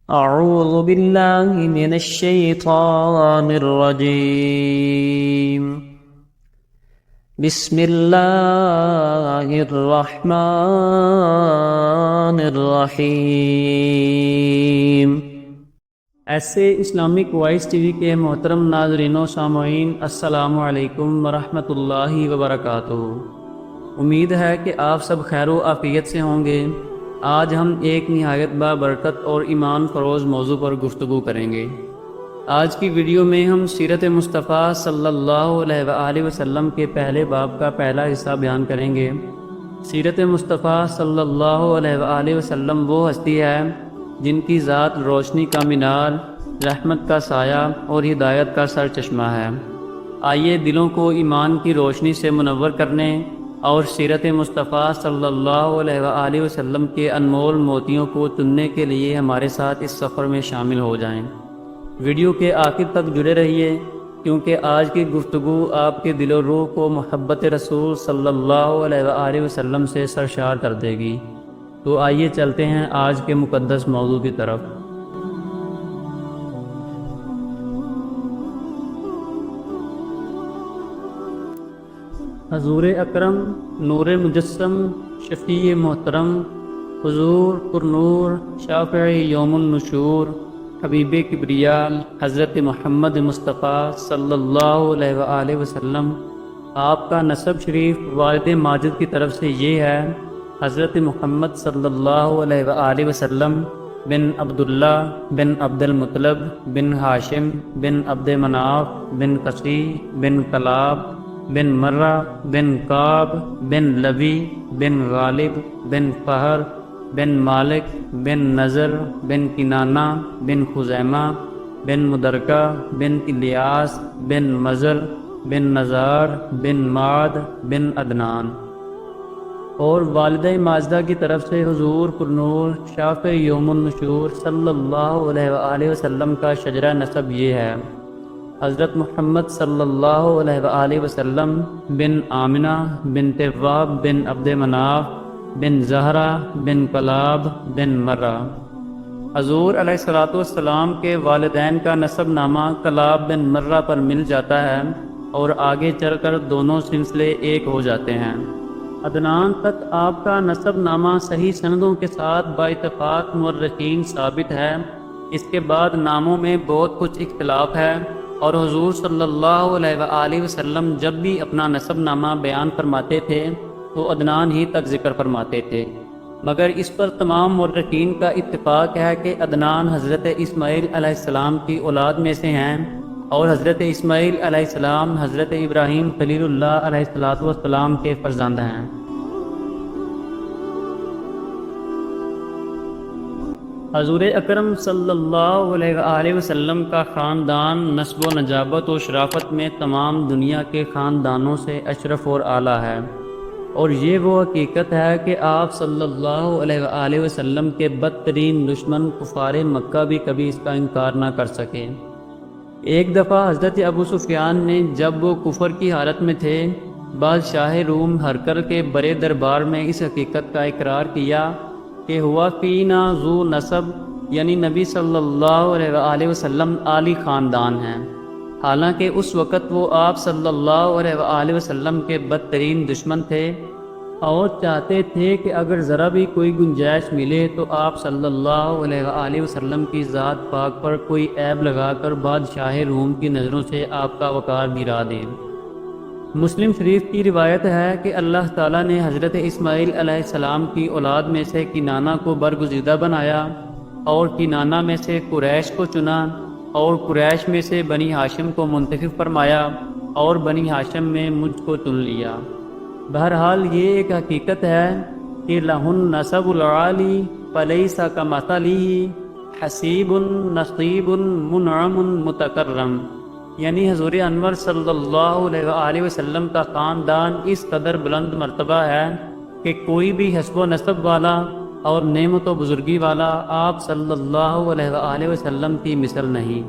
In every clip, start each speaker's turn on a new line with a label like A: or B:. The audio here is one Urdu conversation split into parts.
A: أعوذ بالله من الشيطان الرجيم بسم الله الرحمن الرحیم۔ ایسے اسلامک وائس ٹی وی کے محترم ناظرین و سامعین، السلام علیکم ورحمۃ اللہ وبرکاتہ۔ امید ہے کہ آپ سب خیر و عافیت سے ہوں گے۔ آج ہم ایک نہایت بابرکت اور ایمان فروز موضوع پر گفتگو کریں گے۔ آج کی ویڈیو میں ہم سیرت مصطفیٰ صلی اللہ علیہ وآلہ وسلم کے پہلے باب کا پہلا حصہ بیان کریں گے۔ سیرت مصطفیٰ صلی اللہ علیہ وآلہ وسلم وہ ہستی ہے جن کی ذات روشنی کا مینار، رحمت کا سایہ اور ہدایت کا سر چشمہ ہے۔ آئیے دلوں کو ایمان کی روشنی سے منور کرنے اور سیرت مصطفیٰ صلی اللہ علیہ وآلہ وسلم کے انمول موتیوں کو چننے کے لیے ہمارے ساتھ اس سفر میں شامل ہو جائیں۔ ویڈیو کے آخر تک جڑے رہیے، کیونکہ آج کی گفتگو آپ کے دل و روح کو محبت رسول صلی اللہ علیہ وآلہ وسلم سے سرشار کر دے گی۔ تو آئیے چلتے ہیں آج کے مقدس موضوع کی طرف۔ حضور اکرم، نور مجسم، شفیع محترم، حضور پر نور، شافع یوم النشور، حبیب کبریال حضرت محمد مصطفیٰ صلی اللہ علیہ وآلہ وسلم، آپ کا نسب شریف والد ماجد کی طرف سے یہ ہے: حضرت محمد صلی اللہ علیہ وآلہ وسلم بن عبداللہ بن عبد المطلب بن ہاشم بن عبد مناف بن قصی بن کلاب بن مرہ بن کعب بن لبی بن غالب بن فہر بن مالک بن نضر بن کنانہ بن خزیمہ بن مدرکہ بن الیاس بن مزر بن نزار بن معد بن عدنان۔ اور والدہ ماجدہ کی طرف سے حضور پر نور، شافع یوم النشور صلی اللہ علیہ وآلہ وسلم کا شجرہ نسب یہ ہے: حضرت محمد صلی اللہ علیہ وآلہ وسلم بن آمنہ بنت وہب بن عبد مناف بن زہرہ بن کلاب بن مرہ۔ حضور علیہ السلام کے والدین کا نسب نامہ کلاب بن مرہ پر مل جاتا ہے اور آگے چل کر دونوں سلسلے ایک ہو جاتے ہیں۔ عدنان تک آپ کا نسب نامہ صحیح سندوں کے ساتھ باتفاق مورخین ثابت ہے۔ اس کے بعد ناموں میں بہت کچھ اختلاف ہے، اور حضور صلی اللہ علیہ وآلہ وسلم جب بھی اپنا نسب نامہ بیان فرماتے تھے تو عدنان ہی تک ذکر فرماتے تھے، مگر اس پر تمام مورخین کا اتفاق ہے کہ عدنان حضرت اسماعیل علیہ السلام کی اولاد میں سے ہیں، اور حضرت اسماعیل علیہ السلام حضرت ابراہیم خلیل اللہ علیہ السلام کے فرزند ہیں۔ حضور اکرم صلی اللہ علیہ وآلہ وسلم کا خاندان نسب و نجابت و شرافت میں تمام دنیا کے خاندانوں سے اشرف اور اعلیٰ ہے، اور یہ وہ حقیقت ہے کہ آپ صلی اللہ علیہ وآلہ وسلم کے بدترین دشمن کفار مکہ بھی کبھی اس کا انکار نہ کر سکے۔ ایک دفعہ حضرت ابو سفیان نے جب وہ کفر کی حالت میں تھے، بادشاہ روم ہرقل کے بڑے دربار میں اس حقیقت کا اقرار کیا کہ ہوا فینا ذو نسب، یعنی نبی صلی اللہ علیہ وآلہ وسلم عالی خاندان ہیں، حالانکہ اس وقت وہ آپ صلی اللہ علیہ وآلہ وسلم کے بدترین دشمن تھے اور چاہتے تھے کہ اگر ذرا بھی کوئی گنجائش ملے تو آپ صلی اللہ علیہ وآلہ وسلم کی ذات پاک پر کوئی عیب لگا کر بادشاہ روم کی نظروں سے آپ کا وقار گرا دیں۔ مسلم شریف کی روایت ہے کہ اللہ تعالیٰ نے حضرت اسماعیل علیہ السلام کی اولاد میں سے کنانہ کو برگزیدہ بنایا، اور کنانہ میں سے قریش کو چنا، اور قریش میں سے بنی ہاشم کو منتخب فرمایا، اور بنی ہاشم میں مجھ کو چن لیا۔ بہرحال یہ ایک حقیقت ہے کہ لہن نسب العالی فلیس کمثلہ حسیب نصیب منعم متکرم، یعنی حضور انور صلی اللہ علیہ وآلہ وسلم کا خاندان اس قدر بلند مرتبہ ہے کہ کوئی بھی حسب و نسب والا اور نعمت و بزرگی والا آپ صلی اللہ علیہ وآلہ وسلم کی مثل نہیں۔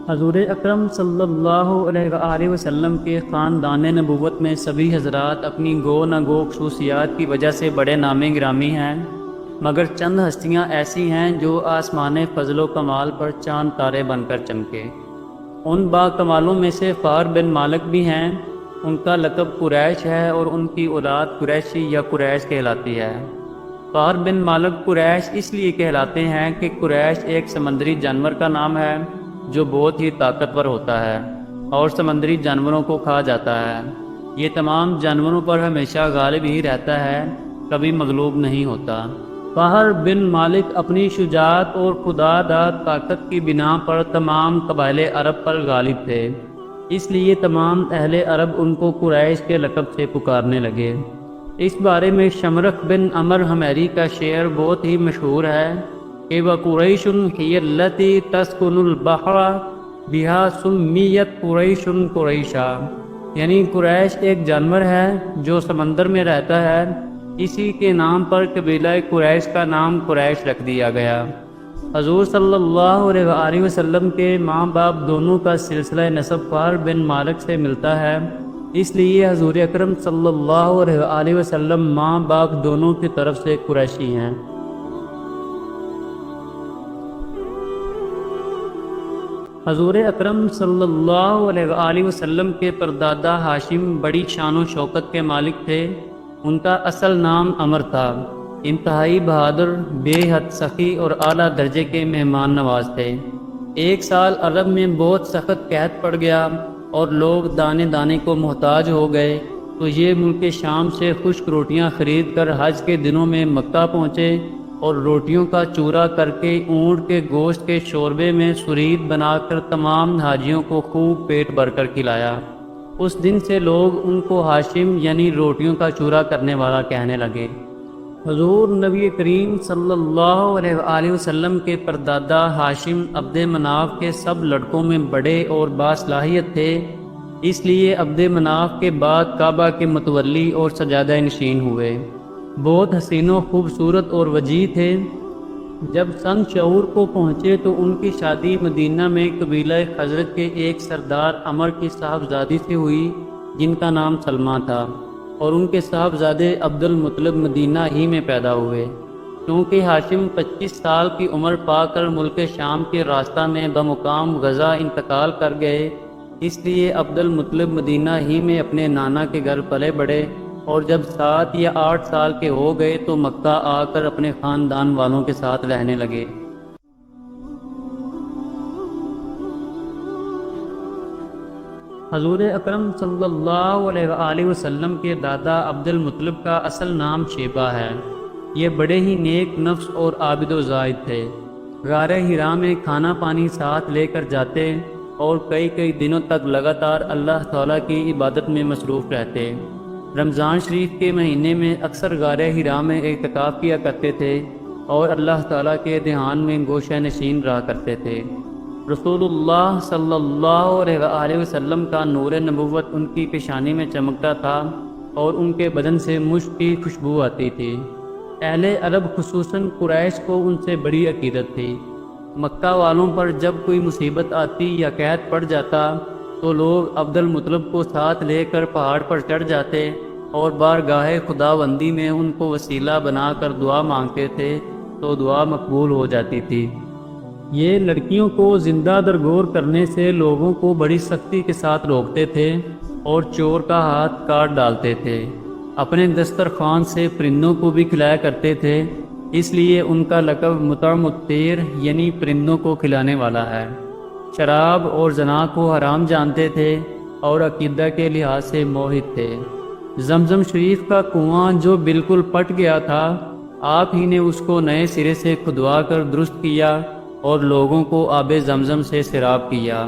A: حضور اکرم صلی اللہ علیہ وآلہ وسلم کے خاندان نبوت میں سبھی حضرات اپنی گو نہ گو خصوصیات کی وجہ سے بڑے نام گرامی ہیں، مگر چند ہستیاں ایسی ہیں جو آسمان فضل و کمال پر چاند تارے بن کر چمکے۔ ان با کمالوں میں سے فار بن مالک بھی ہیں۔ ان کا لقب قریش ہے اور ان کی اولاد قریشی یا قریش کہلاتی ہے۔ فار بن مالک قریش اس لیے کہلاتے ہیں کہ قریش ایک سمندری جانور کا نام ہے جو بہت ہی طاقتور ہوتا ہے اور سمندری جانوروں کو کھا جاتا ہے۔ یہ تمام جانوروں پر ہمیشہ غالب ہی رہتا ہے، کبھی مغلوب نہیں ہوتا۔ فہر بن مالک اپنی شجاعت اور خدا داد طاقت کی بنا پر تمام قبائل عرب پر غالب تھے، اس لیے تمام اہل عرب ان کو قریش کے لقب سے پکارنے لگے۔ اس بارے میں شمرخ بن عمر حمیری کا شعر بہت ہی مشہور ہے کہ وَقُرَيْشٌ هِيَ الَّتِي تَسْكُنُ الْبَحْرَ بِهَا سُمِّيَتْ قُرَيْشٌ قُرَيْشًا، یعنی قریش ایک جانور ہے جو سمندر میں رہتا ہے، اسی کے نام پر قبیلہ قریش کا نام قریش رکھ دیا گیا۔ حضور صلی اللہ علیہ وآلہ وسلم کے ماں باپ دونوں کا سلسلہ نسب فار بن مالک سے ملتا ہے، اس لیے حضور اکرم صلی اللہ علیہ وآلہ وسلم ماں باپ دونوں کی طرف سے قریشی ہیں۔ حضور اکرم صلی اللہ علیہ وآلہ وسلم کے پردادا ہاشم بڑی شان و شوکت کے مالک تھے۔ ان کا اصل نام عمر تھا۔ انتہائی بہادر، بے حد سخی اور اعلیٰ درجے کے مہمان نواز تھے۔ ایک سال عرب میں بہت سخت قحط پڑ گیا اور لوگ دانے دانے کو محتاج ہو گئے، تو یہ ملک شام سے خشک روٹیاں خرید کر حج کے دنوں میں مکہ پہنچے اور روٹیوں کا چورا کر کے اونٹ کے گوشت کے شوربے میں سرید بنا کر تمام حاجیوں کو خوب پیٹ بھر کر کھلایا۔ اس دن سے لوگ ان کو ہاشم یعنی روٹیوں کا چورا کرنے والا کہنے لگے۔ حضور نبی کریم صلی اللہ علیہ وآلہ وسلم کے پردادا ہاشم عبد مناف کے سب لڑکوں میں بڑے اور باصلاحیت تھے، اس لیے عبد مناف کے بعد کعبہ کے متولی اور سجادہ نشین ہوئے۔ بہت حسین و خوبصورت اور وجیح تھے۔ جب سن شعور کو پہنچے تو ان کی شادی مدینہ میں قبیلہ خزرج کے ایک سردار عمر کی صاحبزادی سے ہوئی جن کا نام سلمہ تھا، اور ان کے صاحبزادے عبد المطلب مدینہ ہی میں پیدا ہوئے۔ کیونکہ ہاشم 25 سال کی عمر پا کر ملک شام کے راستہ میں بمقام غزہ انتقال کر گئے، اس لیے عبد المطلب مدینہ ہی میں اپنے نانا کے گھر پلے بڑھے، اور جب 7 یا 8 سال کے ہو گئے تو مکہ آ کر اپنے خاندان والوں کے ساتھ رہنے لگے۔ حضور اکرم صلی اللہ علیہ وآلہ وسلم کے دادا عبد المطلب کا اصل نام شیبہ ہے۔ یہ بڑے ہی نیک نفس اور عابد و زاہد تھے۔ غار حرا میں کھانا پانی ساتھ لے کر جاتے اور کئی دنوں تک لگاتار اللہ تعالیٰ کی عبادت میں مصروف رہتے۔ رمضان شریف کے مہینے میں اکثر غار حرا میں اعتکاف کیا کرتے تھے اور اللہ تعالیٰ کے دھیان میں گوشہ نشین رہا کرتے تھے۔ رسول اللہ صلی اللہ علیہ وآلہ وسلم کا نور نبوت ان کی پیشانی میں چمکتا تھا اور ان کے بدن سے مشک کی خوشبو آتی تھی۔ اہل عرب خصوصاً قریش کو ان سے بڑی عقیدت تھی۔ مکہ والوں پر جب کوئی مصیبت آتی یا قحط پڑ جاتا تو لوگ عبد المطلب کو ساتھ لے کر پہاڑ پر چڑھ جاتے اور بارگاہ خداوندی میں ان کو وسیلہ بنا کر دعا مانگتے تھے تو دعا مقبول ہو جاتی تھی۔ یہ لڑکیوں کو زندہ درگور کرنے سے لوگوں کو بڑی سختی کے ساتھ روکتے تھے اور چور کا ہاتھ کاٹ ڈالتے تھے۔ اپنے دسترخوان سے پرندوں کو بھی کھلایا کرتے تھے، اس لیے ان کا لقب مطعم الطیر یعنی پرندوں کو کھلانے والا ہے۔ شراب اور زنا کو حرام جانتے تھے اور عقیدہ کے لحاظ سے موحد تھے۔ زمزم شریف کا کنواں جو بالکل پٹ گیا تھا، آپ ہی نے اس کو نئے سرے سے کھدوا کر درست کیا اور لوگوں کو آب زمزم سے سیراب کیا۔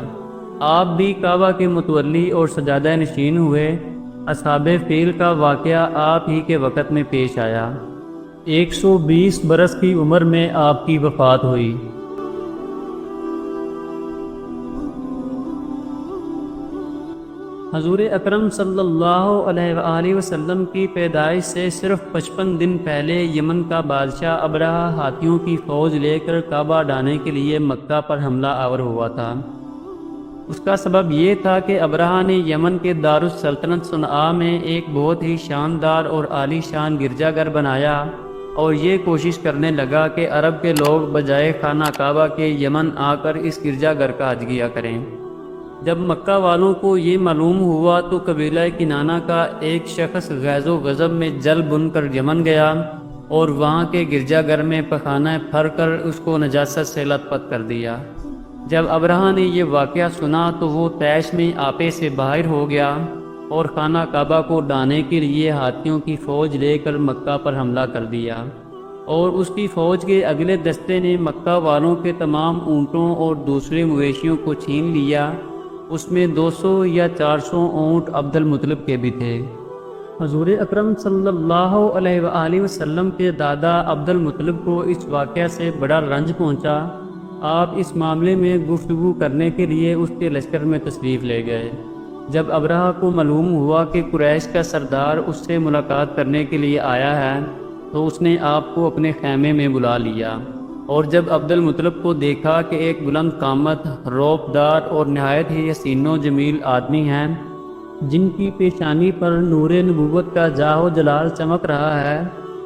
A: آپ بھی کعبہ کے متولی اور سجادہ نشین ہوئے۔ اصحاب فیل کا واقعہ آپ ہی کے وقت میں پیش آیا۔ 120 برس کی عمر میں آپ کی وفات ہوئی۔ حضور اکرم صلی اللہ علیہ وآلہ وسلم کی پیدائش سے صرف 55 دن پہلے یمن کا بادشاہ ابرہہ ہاتھیوں کی فوج لے کر کعبہ ڈھانے کے لیے مکہ پر حملہ آور ہوا تھا۔ اس کا سبب یہ تھا کہ ابرہہ نے یمن کے دارالسلطنت صنعاء میں ایک بہت ہی شاندار اور عالی شان گرجا گھر بنایا اور یہ کوشش کرنے لگا کہ عرب کے لوگ بجائے خانہ کعبہ کے یمن آ کر اس گرجا گھر کا حج کیا کریں۔ جب مکہ والوں کو یہ معلوم ہوا تو قبیلہ کنانہ کا ایک شخص غیظ و غضب میں جل بن کر یمن گیا اور وہاں کے گرجا گھر میں پخانہ پھر کر اس کو نجاست سے لت پت کر دیا۔ جب ابرہہ نے یہ واقعہ سنا تو وہ طیش میں آپے سے باہر ہو گیا اور خانہ کعبہ کو ڈھانے کے لیے ہاتھیوں کی فوج لے کر مکہ پر حملہ کر دیا، اور اس کی فوج کے اگلے دستے نے مکہ والوں کے تمام اونٹوں اور دوسرے مویشیوں کو چھین لیا۔ اس میں 200 یا 400 اونٹ عبد المطلب کے بھی تھے۔ حضور اکرم صلی اللہ علیہ وآلہ وسلم کے دادا عبد المطلب کو اس واقعہ سے بڑا رنج پہنچا۔ آپ اس معاملے میں گفتگو کرنے کے لیے اس کے لشکر میں تشریف لے گئے۔ جب ابرہہ کو معلوم ہوا کہ قریش کا سردار اس سے ملاقات کرنے کے لیے آیا ہے تو اس نے آپ کو اپنے خیمے میں بلا لیا، اور جب عبد المطلب کو دیکھا کہ ایک بلند قامت، روپ دار اور نہایت ہی حسین و جمیل آدمی ہیں جن کی پیشانی پر نور نبوت کا جاہ و جلال چمک رہا ہے،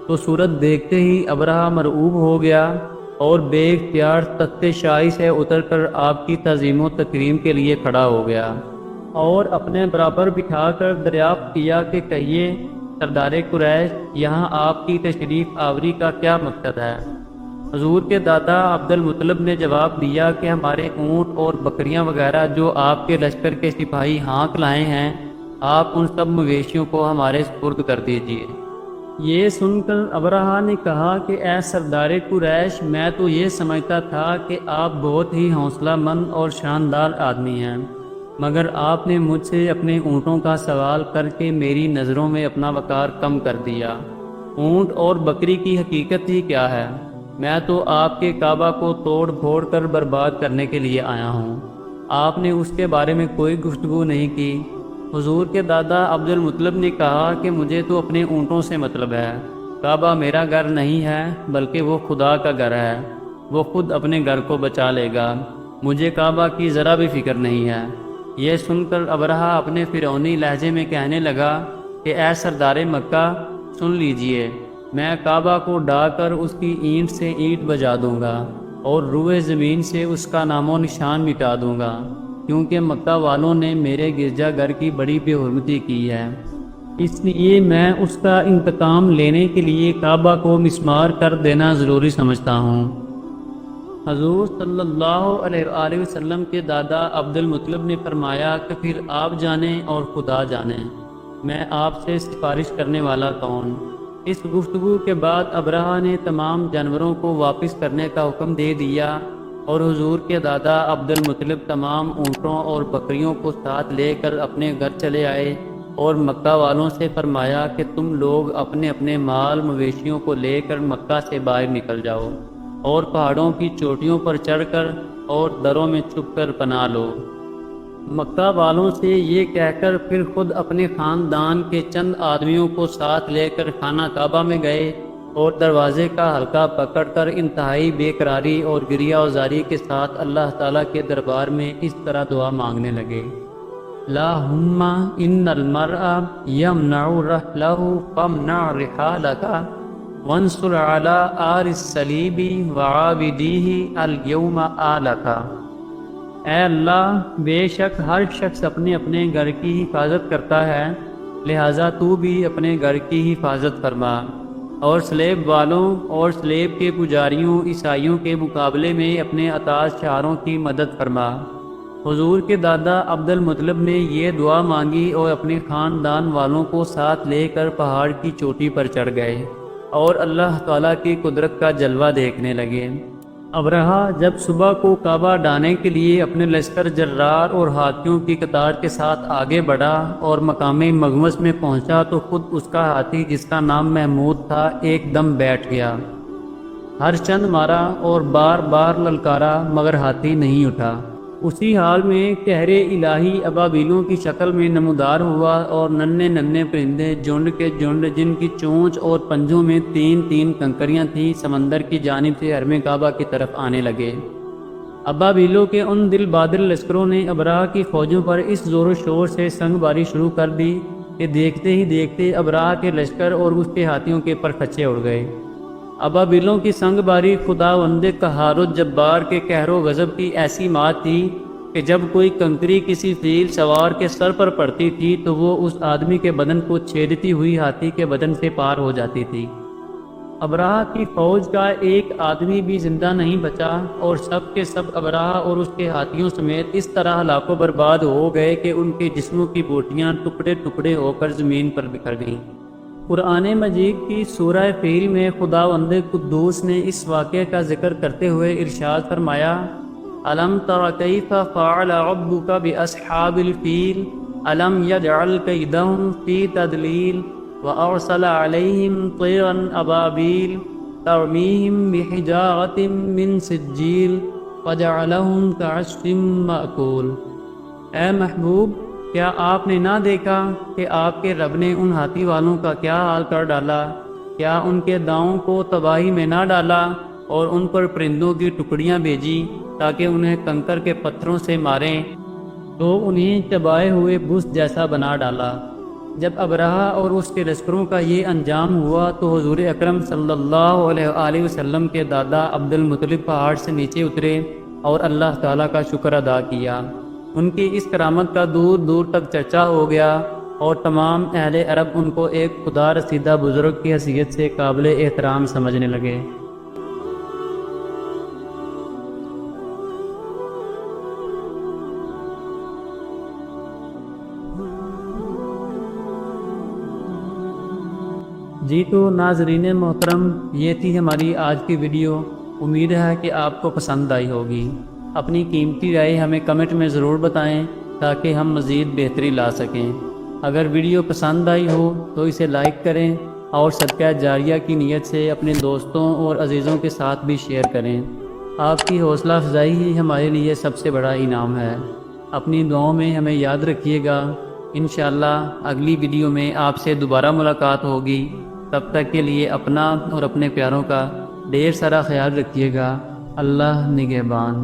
A: تو صورت دیکھتے ہی ابرہہ مرعوب ہو گیا اور بے اختیار تخت شاہی سے اتر کر آپ کی تعظیم و تکریم کے لیے کھڑا ہو گیا اور اپنے برابر بٹھا کر دریافت کیا کہ کہیے سردار قریش، یہاں آپ کی تشریف آوری کا کیا مقصد ہے؟ حضور کے دادا عبد المطلب نے جواب دیا کہ ہمارے اونٹ اور بکریاں وغیرہ جو آپ کے لشکر کے سپاہی ہانک لائے ہیں، آپ ان سب مویشیوں کو ہمارے سپرد کر دیجیے۔ یہ سن کر ابرہہ نے کہا کہ اے سردار قریش، میں تو یہ سمجھتا تھا کہ آپ بہت ہی حوصلہ مند اور شاندار آدمی ہیں، مگر آپ نے مجھ سے اپنے اونٹوں کا سوال کر کے میری نظروں میں اپنا وقار کم کر دیا۔ اونٹ اور بکری کی حقیقت ہی کیا ہے؟ میں تو آپ کے کعبہ کو توڑ پھوڑ کر برباد کرنے کے لیے آیا ہوں، آپ نے اس کے بارے میں کوئی گفتگو نہیں کی۔ حضور کے دادا عبد المطلب نے کہا کہ مجھے تو اپنے اونٹوں سے مطلب ہے، کعبہ میرا گھر نہیں ہے بلکہ وہ خدا کا گھر ہے، وہ خود اپنے گھر کو بچا لے گا، مجھے کعبہ کی ذرا بھی فکر نہیں ہے۔ یہ سن کر ابرہہ اپنے فرعونی لہجے میں کہنے لگا کہ اے سردار مکہ، سن لیجئے، میں کعبہ کو ڈھا کر اس کی اینٹ سے اینٹ بجا دوں گا اور روئے زمین سے اس کا نام و نشان مٹا دوں گا، کیونکہ مکہ والوں نے میرے گرجا گھر کی بڑی بے حرمتی کی ہے، اس لیے میں اس کا انتقام لینے کے لیے کعبہ کو مسمار کر دینا ضروری سمجھتا ہوں۔ حضور صلی اللہ علیہ وآلہ وسلم کے دادا عبد المطلب نے فرمایا کہ پھر آپ جانیں اور خدا جانیں، میں آپ سے سفارش کرنے والا کون؟ اس گفتگو کے بعد ابرہہ نے تمام جانوروں کو واپس کرنے کا حکم دے دیا اور حضور کے دادا عبد المطلب تمام اونٹوں اور بکریوں کو ساتھ لے کر اپنے گھر چلے آئے اور مکہ والوں سے فرمایا کہ تم لوگ اپنے اپنے مال مویشیوں کو لے کر مکہ سے باہر نکل جاؤ اور پہاڑوں کی چوٹیوں پر چڑھ کر اور دروں میں چھپ کر پناہ لو۔ مکہ والوں سے یہ کہہ کر پھر خود اپنے خاندان کے چند آدمیوں کو ساتھ لے کر خانہ کعبہ میں گئے اور دروازے کا حلقہ پکڑ کر انتہائی بے قراری اور گریہ وزاری کے ساتھ اللہ تعالیٰ کے دربار میں اس طرح دعا مانگنے لگے: اللہم ان المرء یمنع رحلہ فامنع رحالک وانصر علی آل الصلیب وعابدیہ اليوم آلک۔ اے اللہ، بے شک ہر شخص اپنے اپنے گھر کی حفاظت کرتا ہے، لہٰذا تو بھی اپنے گھر کی حفاظت فرما، اور سلیب والوں اور سلیب کے پجاریوں عیسائیوں کے مقابلے میں اپنے اطاعت شعاروں کی مدد فرما۔ حضور کے دادا عبد المطلب نے یہ دعا مانگی اور اپنے خاندان والوں کو ساتھ لے کر پہاڑ کی چوٹی پر چڑھ گئے اور اللہ تعالیٰ کی قدرت کا جلوہ دیکھنے لگے۔ ابرہہ جب صبح کو کعبہ ڈھانے کے لیے اپنے لشکر جرار اور ہاتھیوں کی قطار کے ساتھ آگے بڑھا اور مقام مغمس میں پہنچا تو خود اس کا ہاتھی، جس کا نام محمود تھا، ایک دم بیٹھ گیا۔ ہر چند مارا اور بار بار للکارا مگر ہاتھی نہیں اٹھا۔ اسی حال میں قہر الہی ابابیلوں کی شکل میں نمودار ہوا اور ننھے ننھے پرندے جھنڈ کے جھنڈ، جن کی چونچ اور پنجوں میں 3 3 کنکریاں تھیں، سمندر کی جانب سے حرم کعبہ کی طرف آنے لگے۔ ابابیلوں کے ان دل بادل لشکروں نے ابراہ کی فوجوں پر اس زور و شور سے سنگ باری شروع کر دی کہ دیکھتے ہی دیکھتے ابراہ کے لشکر اور اس کے ہاتھیوں کے پرخچے اڑ گئے۔ ابابیلوں کی سنگ باری خداوند قہار و جبار کے قہر و غضب کی ایسی مات تھی کہ جب کوئی کنکری کسی فیل سوار کے سر پر پڑتی تھی تو وہ اس آدمی کے بدن کو چھیدتی ہوئی ہاتھی کے بدن سے پار ہو جاتی تھی۔ ابراہ کی فوج کا ایک آدمی بھی زندہ نہیں بچا اور سب کے سب ابراہ اور اس کے ہاتھیوں سمیت اس طرح ہلاک و برباد ہو گئے کہ ان کے جسموں کی بوٹیاں ٹکڑے ٹکڑے ہو کر زمین پر بکھر گئیں۔ قرآن مجید کی سورہ فیل میں خداوند قدوس نے اس واقعے کا ذکر کرتے ہوئے ارشاد فرمایا: الم تر کیف فعل ربک باصحاب الفیل الم یجعل کیدہم فی تضلیل وارسل علیہم طیرا ابابیل ترمیہم بحجارۃ من سجیل فجعلہم کعصف مأکول۔ اے محبوب، کیا آپ نے نہ دیکھا کہ آپ کے رب نے ان ہاتھی والوں کا کیا حال کر ڈالا؟ کیا ان کے داؤں کو تباہی میں نہ ڈالا اور ان پر پرندوں کی ٹکڑیاں بھیجی تاکہ انہیں کنکر کے پتھروں سے ماریں تو انہیں چبائے ہوئے بس جیسا بنا ڈالا۔ جب ابرہہ اور اس کے لشکروں کا یہ انجام ہوا تو حضور اکرم صلی اللہ علیہ وآلہ وسلم کے دادا عبد المطلب پہاڑ سے نیچے اترے اور اللہ تعالیٰ کا شکر ادا کیا۔ ان کی اس کرامت کا دور دور تک چرچا ہو گیا اور تمام اہل عرب ان کو ایک خدا رسیدہ بزرگ کی حیثیت سے قابل احترام سمجھنے لگے۔ جی تو ناظرین محترم، یہ تھی ہماری آج کی ویڈیو۔ امید ہے کہ آپ کو پسند آئی ہوگی۔ اپنی قیمتی رائے ہمیں کمنٹ میں ضرور بتائیں تاکہ ہم مزید بہتری لا سکیں۔ اگر ویڈیو پسند آئی ہو تو اسے لائک کریں اور صدقہ جاریہ کی نیت سے اپنے دوستوں اور عزیزوں کے ساتھ بھی شیئر کریں۔ آپ کی حوصلہ افزائی ہی ہمارے لیے سب سے بڑا انعام ہے۔ اپنی دعاؤں میں ہمیں یاد رکھیے گا۔ انشاءاللہ اگلی ویڈیو میں آپ سے دوبارہ ملاقات ہوگی۔ تب تک کے لیے اپنا اور اپنے پیاروں کا ڈھیر سارا خیال رکھیے گا۔ اللہ نگہبان۔